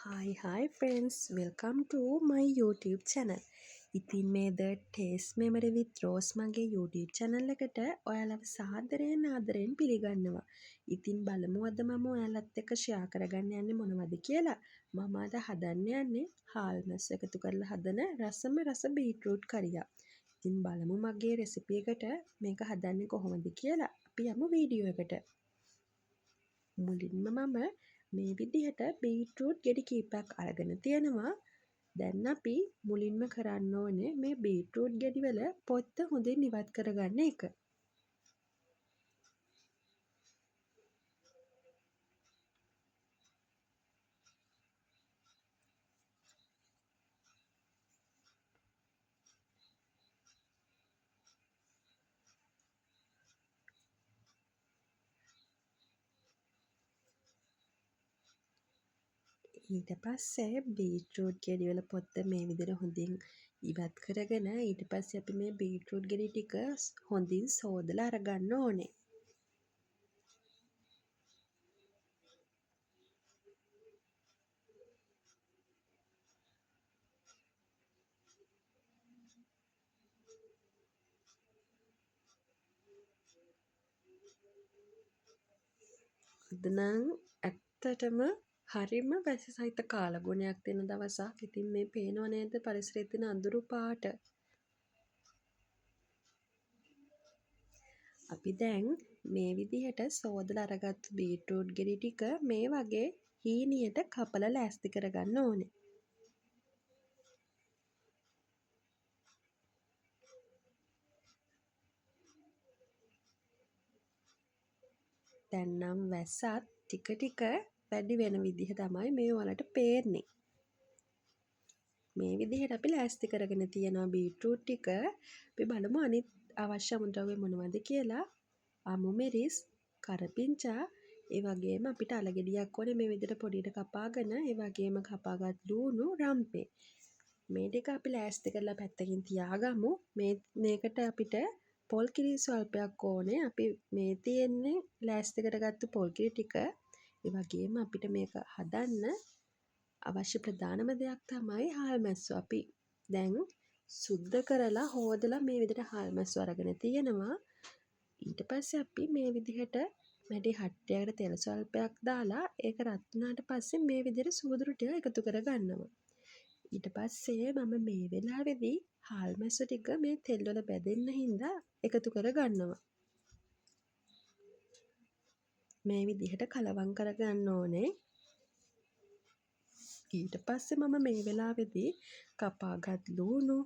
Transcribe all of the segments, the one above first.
Hi friends, welcome to my YouTube channel. ඉතින් මේ The Taste Memory with Rose මගේ YouTube channel එකට ඔයාලව සාදරයෙන් ආදරයෙන් පිළිගන්නවා. ඉතින් බලමු අද මම ඔයාලත් එක්ක share කරගන්න යන්නේ මොනවද කියලා. මම අද හදන්න යන්නේ හාල් මැස් එකතු කරලා හදන රසම රස බීට්‍රූට් කරියක්. ඉතින් බලමු මගේ රෙසිපි එකට මේක හදන්නේ කොහොමද කියලා. අපි යමු වීඩියෝ එකට. මුලින්ම මම මේ විදිහට බීට්රූට් ගෙඩි කීපයක් අරගෙන තියෙනවා. දැන් අපි මුලින්ම කරන්න ඕනේ මේ බීට්රූට් ගෙඩිවල පොත්ත හොඳින් ඉවත් කරගන්න එක. ඊට පස්සේ බීට්රූට් ගෙඩිවල පොත්ත මේ විදිහට හොඳින් ඉවත් කරගෙන ඊට පස්සේ අපි මේ බීට්රූට් ගෙඩි ටික හොඳින් සෝදලා අරගන්න ඕනේ. අද නම් ඇත්තටම හරිම වැසි සහිත කාලගුණයක් තියෙන දවසක්. ඉතින් මේ පේනව නේද පරිසරයේ තියෙන අඳුරු පාට. අපි දැන් මේ විදිහට සෝදලා අරගත්තු බීට්‍රූට් ගෙඩි ටික මේ වගේ හීනියට කපලා ලෑස්ති කරගන්න ඕනේ. දැන් නම් වැස්සත් ටික ටික වැඩි වෙන විදිහ තමයි මේ වලට පේන්නේ. මේ විදිහට අපි ලෑස්ති කරගෙන තියනවා බීට්‍රූට් ටික. අපි බලමු අනිත් අවශ්‍ය අමුද්‍රව්‍ය මොනවද කියලා. අමු මිරිස්, කරපිංචා, ඒ වගේම අපිට අල ගෙඩියක් ඕනේ මේ විදිහට පොඩියට කපාගෙන, ඒ වගේම කපාගත් ලූණු, රම්පේ. මේ ටික අපි ලෑස්ති කරලා පැත්තකින් තියාගමු. මේකට අපිට පොල් කිරි ස්වල්පයක් ඕනේ. අපි මේ තියෙන්නේ ලෑස්ති කරගත්තු පොල් කිරි ටික. ඒ වගේම අපිට මේක හදන්න අවශ්‍ය ප්‍රධානම දෙයක් තමයි හාල් මැස්සෝ. අපි දැන් සුද්ධ කරලා හොදලා මේ විදිහට හාල් මැස්සෝ අරගෙන තියෙනවා. ඊට පස්සේ අපි මේ විදිහට මැටි හට්ටයකට තෙල් ස්වල්පයක් දාලා ඒක රත් වුණාට පස්සේ මේ විදිහට සුවදුරු ටික එකතු කරගන්නවා. ඊට පස්සේ මම මේ වෙලාවේදී හාල් මැස්සෝ ටික මේ තෙල් වල බැදෙන්න හින්දා එකතු කරගන්නවා. මේ විදිහට කලවම් කරගන්න ඕනේ. ඊට පස්සේ මම මේ වෙලාවේදී කපාගත් ලූණු,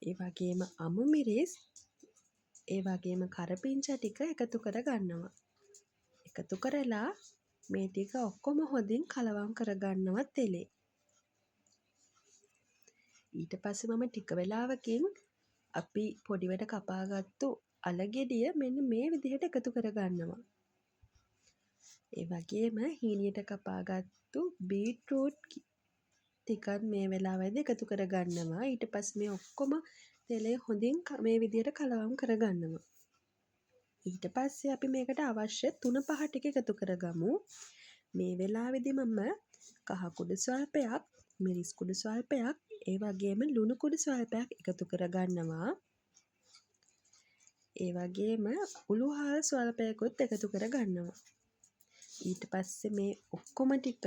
ඒ වගේම අමු මිරිස්, ඒ වගේම කරපිංචා ටික එකතු කරගන්නවා. එකතු කරලා මේ ටික ඔක්කොම හොඳින් කලවම් කරගන්නවා තෙලේ. ඊට පස්සේ මම ටික වෙලාවකින් අපි පොඩිවට කපාගත්තු අල ගෙඩිය මෙන්න මේ විදිහට එකතු කරගන්නවා. ඒ වගේම හීනියට කපාගත්තු බීට්රූට් ටිකත් මේ වෙලාවේදී එකතු කරගන්නවා. ඊට පස්සේ මේ ඔක්කොම තෙලේ හොඳින් මේ විදිහට කලවම් කරගන්නවා. ඊට පස්සේ අපි මේකට අවශ්‍ය තුන පහ ටික එකතු කරගමු. මේ වෙලාවේදී මම කහ කුඩු ස්වල්පයක්, මිරිස් කුඩු ස්වල්පයක්, ඒ වගේම ලුණු කුඩු ස්වල්පයක් එකතු කරගන්නවා. ඒ වගේම උළුහාල් ස්වල්පයකුත් එකතු කරගන්නවා. ඊට පස්සේ මේ ඔක්කොම ටික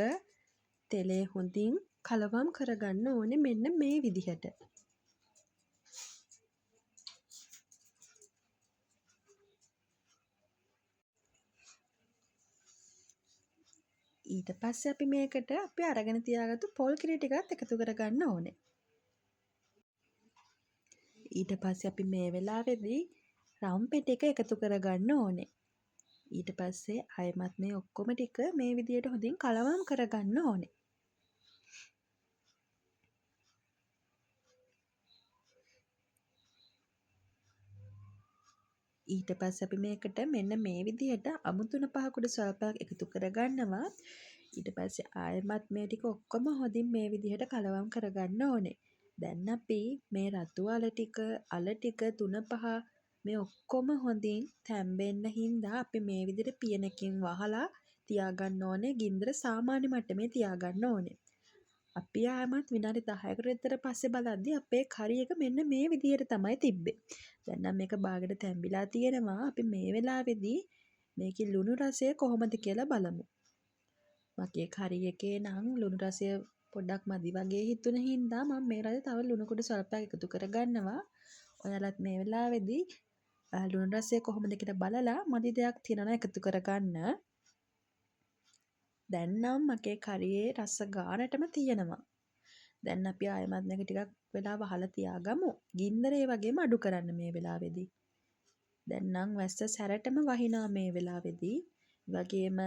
තෙලේ හොඳින් කලවම් කරගන්න ඕනේ මෙන්න මේ විදිහට. ඊට පස්සේ අපි මේකට අපි අරගෙන තියාගත්තු පොල් කිරි ටිකත් එකතු කරගන්න ඕනේ. ඊට පස්සේ අපි මේ වෙලාවේදී රම්පෙ ටික එකතු කරගන්න ඕනේ. ඊට පස්සේ ආයෙමත් මේ ඔක්කොම ටික මේ විදිහට හොඳින් කලවම් කරගන්න ඕනේ. ඊට පස්සේ අපි මේකට මෙන්න මේ විදිහට අමු තුන පහ කුඩු ස්වල්පයක් එකතු කරගන්නවා. ඊට පස්සේ ආයෙමත් මේ ටික ඔක්කොම හොඳින් මේ විදිහට කලවම් කරගන්න ඕනේ. දැන් අපි මේ රතු අල ටික තුන පහ මේ ඔක්කොම හොඳින් තැම්බෙන්න හින්දා අපි මේ විදිහට පියනකින් වහලා තියාගන්න ඕනේ. ගින්දර සාමාන්‍ය මට්ටමේ තියාගන්න ඕනේ. අපි ආයමත් විනාඩි 10කට විතර පස්සේ බලද්දි අපේ කරි එක මෙන්න මේ විදිහට තමයි තිබ්බේ. දැන් නම් මේක බාගෙට තැම්බිලා තියෙනවා. අපි මේ වෙලාවේදී මේකේ ලුණු රසය කොහොමද කියලා බලමු. මගේ කරි එකේ නම් ලුණු රසය පොඩ්ඩක් මදි වගේ හිතුන හින්දා මම මේ රටේ තව ලුණු කුඩු සල්පයක් එකතු කරගන්නවා. ඔයාලත් මේ වෙලාවේදී ලුණු රසය කොහොමද කියලා බලලා මදි දෙයක් තියෙනවා එකතු කරගන්න. දැන් නම් මගේ කරියේ රස ගානටම තියෙනවා. දැන් අපි ආයෙමත් මේක ටිකක් වෙලා වහලා තියාගමු. ගින්දර ඒ වගේම අඩු කරන්න මේ වෙලාවේදී. දැන් නම් වැස්ස සැරටම වහිනා මේ වෙලාවේදී. වගේම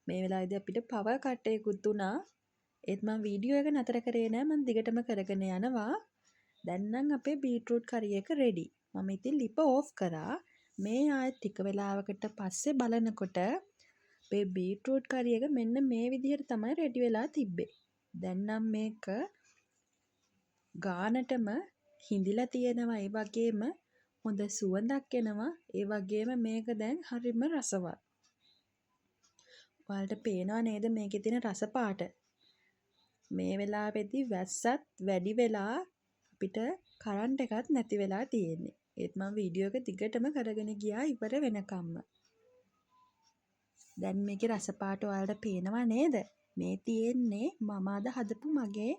මේ වෙලාවේදී අපිට පවර් කට් එකකුත් උනා. ඒත් මම වීඩියෝ එක නතර කරේ නෑ. මම දිගටම කරගෙන යනවා. දැන් නම් අපේ බීට්‍රූට් කරි එක රෙඩි. මම ඉතින් ලිප ඕෆ් කරා. මේ ආයෙත් ටික වෙලාවකට පස්සේ බලනකොට අපේ බීට්රූට් කරි එක මෙන්න මේ විදිහට තමයි රෙඩි වෙලා තිබ්බේ. දැන් නම් මේක ගානටම හිඳිලා තියෙනවා. ඒ වගේම හොඳ සුවඳක් එනවා. ඒ වගේම මේක දැන් හරිම රසවත්. ඔයාලට පේනව නේද මේකේ තියෙන රස පාට? මේ වෙලාවේදී වැස්සත් වැඩි වෙලා අපිට කරන්ට් එකත් නැති වෙලා තියෙන්නේ. ඒත් මම වීඩියෝ එක දිගටම කරගෙන ගියා ඉවර වෙනකම්ම. දැන් මේකේ රස පාට ඔයාලට පේනව නේද? මේ තියෙන්නේ මම අද හදපු මගේ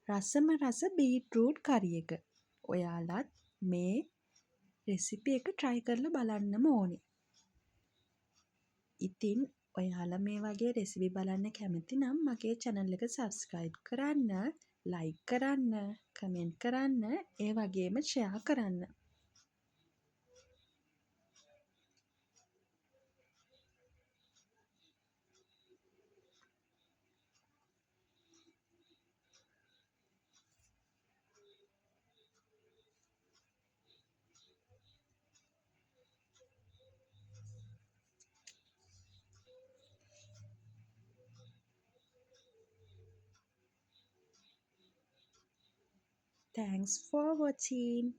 රසම රස බීට්රූට් කරි එක. ඔයාලත් මේ රෙසිපි එක try කරලා බලන්නම ඕනේ. ඉතින් ඔයාලා මේ වගේ රෙසිපි බලන්න කැමති නම් මගේ channel එක subscribe කරන්න, like කරන්න, comment කරන්න, ඒ වගේම share කරන්න. Thanks for watching.